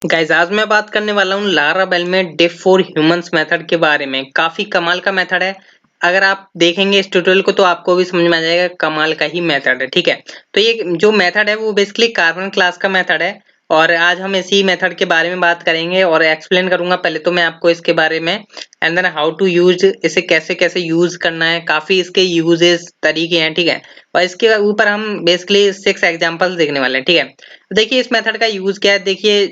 Guys आज मैं बात करने वाला हूँ लारावेल में डिफ फॉर ह्यूमंस मेथड के बारे में। काफी कमाल का मेथड है। अगर आप देखेंगे इस ट्यूटोरियल को तो आपको भी समझ में आ जाएगा कमाल का ही मेथड है। ठीक है, तो ये जो मेथड है वो बेसिकली कार्बन क्लास का मेथड है और आज हम इसी मेथड के बारे में बात करेंगे और एक्सप्लेन करूंगा। पहले तो मैं आपको इसके बारे में and then how to use, इसे कैसे कैसे यूज करना है। काफी इसके यूजेस तरीके हैं। ठीक है, और इसके ऊपर हम बेसिकली 6 एग्जांपल्स देखने वाले हैं। ठीक है, देखिए इस मेथड का यूज क्या है। देखिए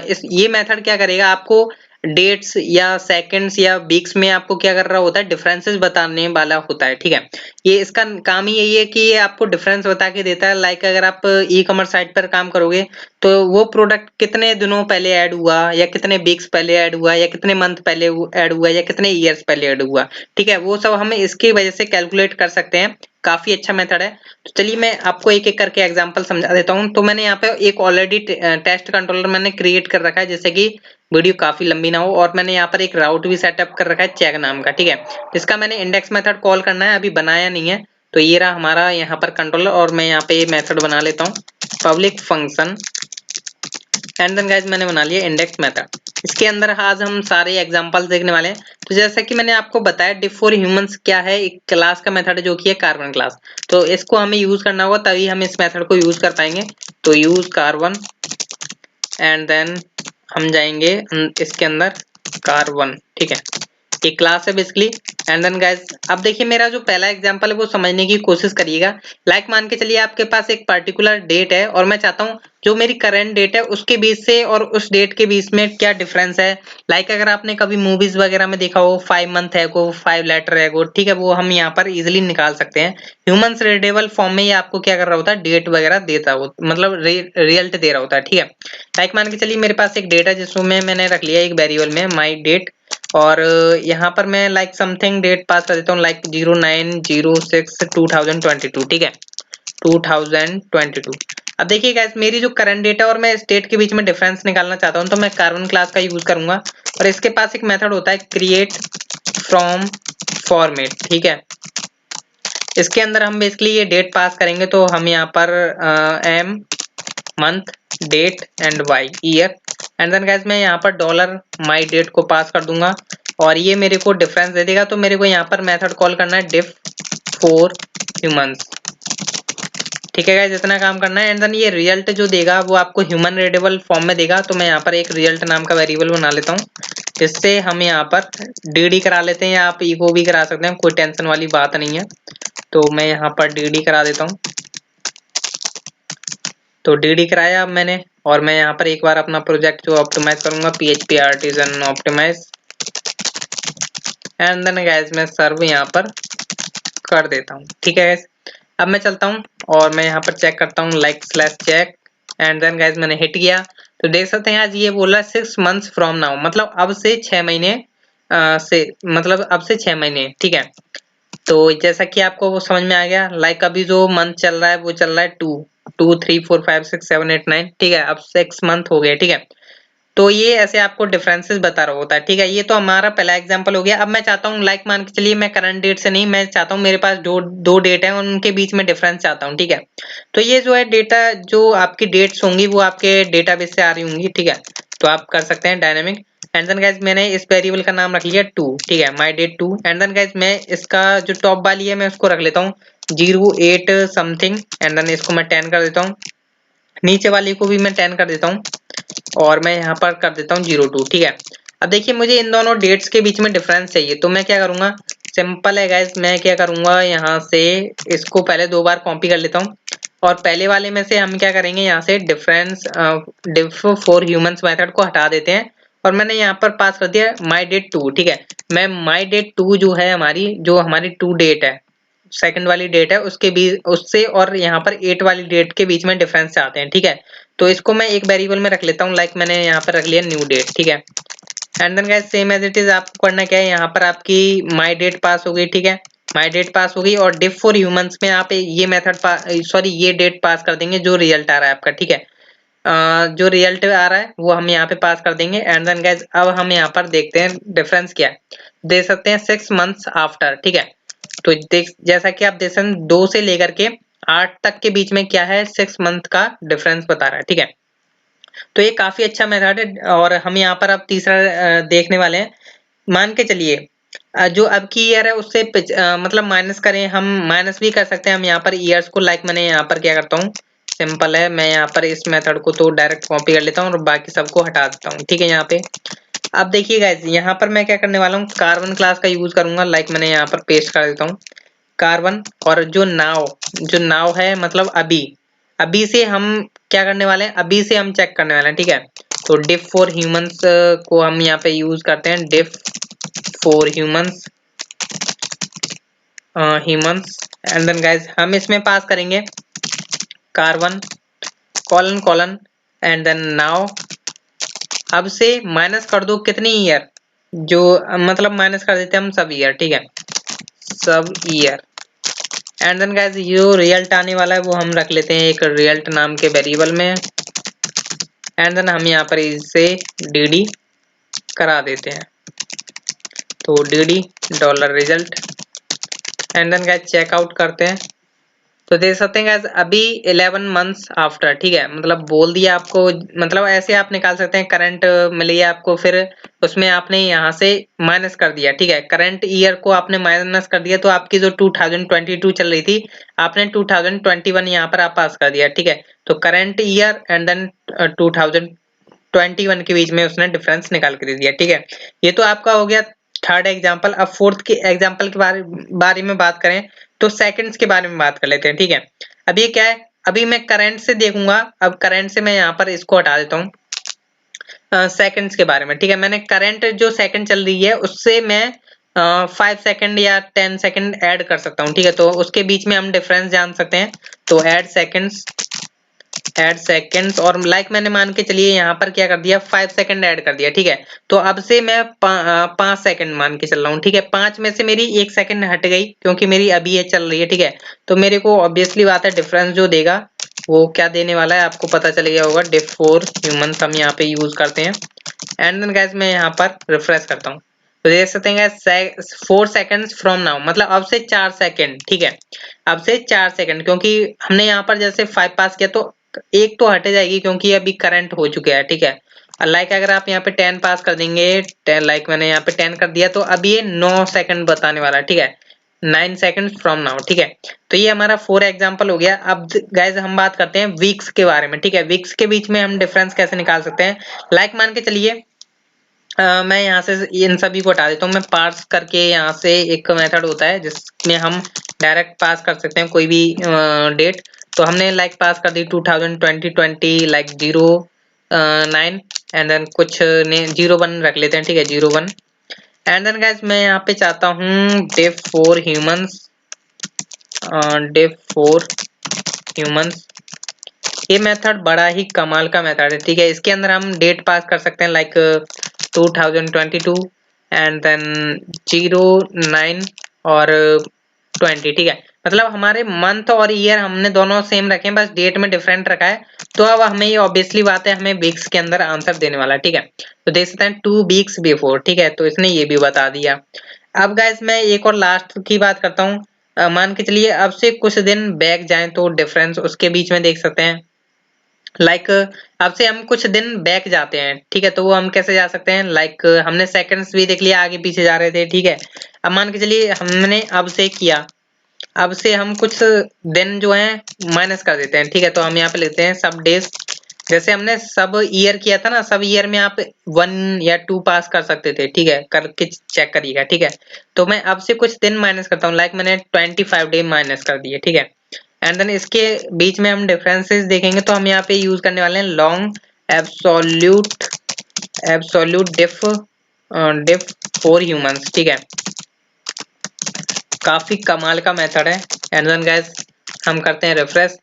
इस ये मेथड क्या करेगा, आपको डेट्स या सेकंड्स या वीक्स में आपको क्या कर रहा होता है, डिफरेंसेस बताने वाला होता है। ठीक है, ये इसका काम ही यही है कि ये आपको डिफरेंस बता के देता है। लाइक अगर आप ई कॉमर्स साइट पर काम करोगे तो वो प्रोडक्ट कितने दिनों पहले ऐड हुआ या कितने वीक्स पहले ऐड हुआ या कितने मंथ पहले ऐड हुआ या कितने ईयर्स पहले ऐड हुआ। ठीक है, वो सब हम इसकी वजह से कैलकुलेट कर सकते हैं। काफी अच्छा मेथड है। तो चलिए मैं आपको एक एक करके एग्जांपल समझा देता हूँ। तो मैंने यहाँ पे एक ऑलरेडी टेस्ट कंट्रोलर मैंने क्रिएट कर रखा है, जैसे कि वीडियो काफी लंबी ना हो। और मैंने यहाँ पर एक राउट भी सेटअप कर रखा है चेक नाम का। ठीक है, जिसका मैंने इंडेक्स मेथड कॉल करना है, अभी बनाया नहीं है। तो ये रहा हमारा यहाँ पर कंट्रोलर और मैं यहाँ पे मेथड बना लेता हूँ public function and then guys मैंने बना लिया इंडेक्स मेथड। इसके अंदर आज हम सारे एग्जांपल्स देखने वाले हैं। तो जैसा कि मैंने आपको बताया डिफ फॉर ह्यूमंस क्या है, एक क्लास का मेथड है जो कि है कार्बन क्लास। तो इसको हमें यूज करना होगा तभी हम इस मेथड को यूज कर पाएंगे। तो यूज कार्बन एंड देन हम जाएंगे इसके अंदर कार्बन। ठीक है, ये क्लास है बेसिकली। एंड देन गाइस अब देखिए मेरा जो पहला एग्जांपल है वो समझने की कोशिश करिएगा। लाइक मान के चलिए आपके पास एक पर्टिकुलर डेट है और मैं चाहता हूँ जो मेरी करंट डेट है उसके बीच से और उस डेट के बीच में क्या डिफरेंस है। लाइक अगर आपने कभी मूवीज वगैरह में देखा हो 5 मंथ एगो 5 लेटर एगो, ठीक है, वो हम यहाँ पर इजिली निकाल सकते हैं। ह्यूमंस रीडेबल फॉर्म में ये आपको क्या कर रहा होता है, डेट वगैरह देता हो, मतलब रिजल्ट दे रहा होता है। ठीक है, लाइक मान के चलिए मेरे पास एक डेट है जिसमें मैंने रख लिया एक वेरिएबल में माई डेट और यहाँ पर मैं लाइक समथिंग डेट पास कर देता हूँ लाइक 09/06/2022। ठीक है, 2022। अब देखिए गाइस मेरी जो करंट डेट है और मैं इस डेट के बीच में डिफरेंस निकालना चाहता हूँ तो मैं कार्बन क्लास का यूज करूंगा और इसके पास एक मेथड होता है क्रिएट फ्रॉम फॉर्मेट। ठीक है, इसके अंदर हम बेसिकली ये डेट पास करेंगे तो हम यहाँ पर M month date and Y year and then guys मैं यहाँ पर डॉलर माई डेट को पास कर दूंगा और ये मेरे को डिफरेंस दे देगा। तो मेरे को यहाँ पर मेथड कॉल करना है डिफ फॉर ह्यूमंस। ठीक है गाइस, इतना काम करना है एंड देन ये रिजल्ट जो देगा वो आपको ह्यूमन रीडेबल फॉर्म में देगा। तो मैं यहाँ पर एक रिजल्ट नाम का वेरिएबल बना लेता हूँ जिससे हम यहाँ पर डी करा लेते हैं या आप इको भी करा सकते हैं, कोई टेंशन वाली बात नहीं है। तो मैं यहाँ पर डी करा देता हूँ। तो डी कराया अब मैंने और मैं यहाँ पर एक बार अपना प्रोजेक्ट जो ऑप्टिमाइज करूंगा PHP artisan optimise and then guys मैं सर्व यहाँ पर कर देता हूँ। ठीक है गाइस, अब मैं चलता हूँ और मैं यहाँ पर चेक करता हूँ like slash check and then guys मैंने हिट किया तो देख सकते हैं आज ये बोला 6 मंथ्स फ्रॉम नाउ, मतलब अब से 6 महीने से, मतलब अब से 6 महीने। ठीक है, तो जैसा कि आपको वो समझ में आ गया। लाइक अभी जो मंथ चल रहा है वो चल रहा है 2 2 3 4 5 6 7 8 9। ठीक है, अब 6 मंथ हो गए। ठीक है, तो ये ऐसे आपको डिफरेंसेस बता रहा होता है। ठीक है, ये तो हमारा पहला एग्जांपल हो गया। अब मैं चाहता हूँ लाइक मान के चलिए मैं करंट डेट से नहीं, मैं चाहता हूँ मेरे पास दो डेट है उनके बीच में डिफरेंस चाहता हूँ। ठीक है, तो ये जो है डेटा जो आपकी डेट्स होंगी वो आपके डेटाबेस से आ रही होंगी। ठीक है, तो आप कर सकते हैं डायनामिक एंड देन गाइस मैंने इस वेरिएबल का नाम रख लिया 2। ठीक है, माई डेट 2 एंड देन गाइस मैं इसका जो टॉप वाली है मैं उसको रख लेता हूँ 08 समथिंग एंड देन इसको मैं 10 कर देता हूँ। नीचे वाली को भी मैं 10 कर देता हूँ और मैं यहाँ पर कर देता हूँ 02। ठीक है, अब देखिए मुझे इन दोनों डेट्स के बीच में डिफरेंस चाहिए तो मैं क्या करूंगा, सिंपल है गाइस, मैं क्या करूंगा यहाँ से इसको पहले 2 बार कॉपी कर लेता हूँ और पहले वाले में से हम क्या करेंगे, यहाँ से difference diff for humans method को हटा देते हैं और मैंने यहाँ पर पास कर दिया माई डेट 2। ठीक है, मैं माई डेट 2 जो है हमारी जो हमारी 2 डेट है, सेकंड वाली डेट है उसके बीच उससे और यहाँ पर 8 वाली डेट के बीच में डिफरेंस चाहते हैं। ठीक है, तो इसको मैं एक वेरिएबल में रख लेता हूँ लाइक मैंने यहाँ पर रख लिया न्यू डेट। ठीक है, and then guys same as it is आपको करना क्या है, यहाँ पर आपकी माई डेट पास हो गई। ठीक है, माई डेट पास हो गई और डिफ फॉर ह्यूमंस में आप ये मेथड सॉरी ये डेट पास कर देंगे जो रिजल्ट आ रहा है आपका। ठीक है, जो रिजल्ट आ रहा है वो हम यहाँ पे पास कर देंगे एंड देन गाइस अब हम यहाँ पर देखते हैं डिफरेंस क्या है। देख सकते हैं 6 मंथ्स आफ्टर। ठीक है, तो देख जैसा कि आप देख सकते हैं 2 से लेकर के 8 तक के बीच में क्या है, 6 मंथ का डिफरेंस बता रहा है। ठीक है, तो ये काफी अच्छा मेथड है। और हम यहाँ पर अब तीसरा देखने वाले हैं। मान के चलिए जो अब की ईयर है उससे मतलब माइनस करें, हम माइनस भी कर सकते हैं हम यहाँ पर ईयर्स को। लाइक मैंने यहाँ पर क्या करता हूँ, सिंपल है, मैं यहाँ पर इस मेथड को तो डायरेक्ट कॉपी कर लेता हूँ और बाकी सबको हटा देता हूँ। ठीक है, यहाँ पे अब देखिए गाइस, यहाँ पर मैं क्या करने वाला हूँ, कार्बन क्लास का यूज करूंगा। लाइक मैंने यहाँ पर पेस्ट कर देता हूँ कार्बन। और जो नाव है मतलब अभी, अभी से हम क्या करने वाले हैं, अभी से हम चेक करने वाले हैं। ठीक है, तो डिफ फॉर ह्यूमंस को हम यहाँ पे यूज करते हैं, diff for humans humans. And then guys हम इसमें पास करेंगे carbon colon colon and then now. अब से माइनस कर दो कितनी ईयर, जो मतलब माइनस कर देते हैं हम सब ईयर। ठीक है, सब ईयर। एंड देन गाइस जो रिजल्ट आने वाला है वो हम रख लेते हैं एक रिजल्ट नाम के वेरिएबल में। एंड देन हम यहाँ पर इसे dd करा देते हैं, तो dd dollar result. And then guys checkout करते हैं, तो देख सकते हैं गाइस अभी 11 मंथ्स आफ्टर। ठीक है, मतलब बोल दिया आपको, मतलब ऐसे आप निकाल सकते हैं। करंट मिल गया आपको, फिर उसमें आपने यहाँ से माइनस कर दिया। ठीक है, करंट ईयर को आपने माइनस कर दिया, तो आपकी जो 2022 चल रही थी आपने 2021 यहाँ पर आप पास कर दिया। ठीक है, तो करंट ईयर एंड देन 2021 के बीच में उसने डिफरेंस निकाल के दे दिया। ठीक है, ये तो आपका हो गया थर्ड एग्जाम्पल। अब फोर्थ के एग्जाम्पल के बारे में बात करें तो सेकंड्स के बारे में बात कर लेते हैं। ठीक है, अब ये क्या है, अभी मैं करंट से देखूंगा। अब करंट से मैं यहाँ पर इसको हटा देता हूँ सेकंड्स के बारे में। ठीक है, मैंने करंट जो सेकंड चल रही है उससे मैं 5 सेकंड या 10 सेकंड ऐड कर सकता हूँ। ठीक है, तो उसके बीच में हम डिफरेंस जान सकते हैं। तो ऐड सेकंड्स और लाइक मैंने मान के चलिए यहाँ पर क्या कर दिया, 5 सेकंड ऐड कर दिया। ठीक है, तो अब से मैं 5 सेकंड मान के चल रहा हूँ। ठीक है, 5 में से मेरी 1 सेकंड हट गई क्योंकि मेरी अभी ये चल रही है। ठीक है, तो मेरे को ऑब्वियसली बात है डिफरेंस जो देगा वो क्या देने वाला है आपको पता चल गया होगा। डिफ फॉर ह्यूमंस हम यहाँ पे यूज करते हैं। एंड देन गाइस मैं यहाँ पर रिफ्रेश करता हूँ, तो देख सकते हैं गाइस 4 सेकंड्स फ्रॉम नाउ, मतलब अब से 4 सेकंड। ठीक है, अब से 4 सेकंड, क्योंकि हमने यहाँ पर जैसे 5 पास किया तो एक तो हटे जाएगी क्योंकि अभी करंट हो चुका है। ठीक है, लाइक अगर आप यहाँ पे 10 पास कर देंगे, 10 लाइक मैंने यहाँ पे 10 कर दिया, तो अब ये 9 सेकंड बताने वाला है। ठीक है, 9 सेकंड फ्रॉम नाउ। ठीक है, तो ये हमारा 4 एग्जांपल हो गया। अब गाइस हम बात करते हैं वीक्स के बारे में। ठीक है, वीक्स के बीच में हम डिफरेंस कैसे निकाल सकते हैं। लाइक मान के चलिए मैं यहाँ से इन सभी को हटा देता हूँ। मैं पार्स करके यहाँ से एक मेथड होता है जिसमें हम डायरेक्ट पास कर सकते हैं कोई भी डेट। तो हमने लाइक पास कर दी 2020 लाइक 09 एंड देन कुछ ने 01 रख लेते हैं। ठीक है, 01। एंड देन गाइस मैं यहाँ पे चाहता हूँ डिफ फॉर ह्यूमंस। ये मेथड बड़ा ही कमाल का मेथड है। ठीक है, इसके अंदर हम डेट पास कर सकते हैं लाइक 2022 एंड देन 09 और 20। ठीक है, मतलब हमारे मंथ और ईयर हमने दोनों सेम रखे हैं, बस डेट में डिफरेंट रखा है। तो अब हमें ये ऑब्वियसली बात है हमें वीक्स के अंदर आंसर देने वाला है। ठीक है, तो देख सकते हैं 2 वीक्स बिफोर। ठीक है, तो इसने ये भी बता दिया। अब गाइस मैं एक और लास्ट की बात करता हूँ। मान के चलिए अब से कुछ दिन बैक जाएं तो डिफरेंस उसके बीच में देख सकते हैं। लाइक अब से हम कुछ दिन बैक जाते हैं। ठीक है, तो वो हम कैसे जा सकते हैं, लाइक हमने सेकंड्स भी देख लिया, आगे पीछे जा रहे थे। ठीक है, अब मान के चलिए हमने अब से किया, अब से हम कुछ दिन जो है माइनस कर देते हैं। ठीक है, तो हम यहाँ पे लेते हैं सब डेज। जैसे हमने सब ईयर किया था ना, सब ईयर में आप 1 या 2 पास कर सकते थे। ठीक है, करके चेक करिएगा। ठीक है, तो मैं अब से कुछ दिन माइनस करता हूँ, लाइक मैंने 25 डे माइनस कर दिए। ठीक है, एंड देन इसके बीच में हम डिफरेंसेस देखेंगे तो हम यहाँ पे यूज करने वाले हैं long absolute diff for humans. ठीक है, काफी कमाल का मेथड है। एंड देन गाइस हम करते हैं रिफ्रेश,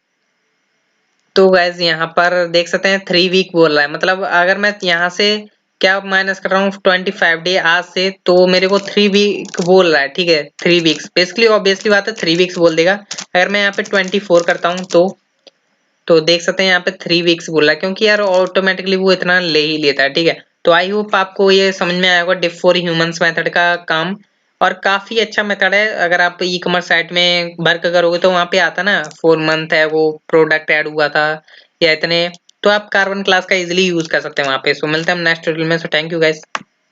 तो गाइस यहाँ पर देख सकते हैं 3 वीक बोल रहा है। मतलब अगर मैं यहाँ से क्या माइनस कर रहा हूँ 25 डे आज से, तो मेरे को 3 वीक बोल रहा है। ठीक है, 3 वीक्स बेसिकली ऑब्वियसली बात है 3 वीक्स बोल देगा। अगर मैं यहाँ पे 24 करता हूँ तो देख सकते हैं यहाँ पे 3 वीक्स बोल रहा है, क्योंकि यार ऑटोमेटिकली वो इतना ले ही लेता है। ठीक है, तो आई होप आपको ये समझ में आया होगा डिफ फॉर ह्यूमंस मेथड का काम। और काफी अच्छा मेथड है। अगर आप ई कॉमर्स साइट में वर्क करोगे तो वहां पे आता ना 4 मंथ है वो प्रोडक्ट ऐड हुआ था या इतने तो आप कार्बन क्लास का इजीली यूज कर सकते हैं वहां पे। सो मिलते हैं हम नेक्स्ट ट्यूटोरियल में। So thank you guys.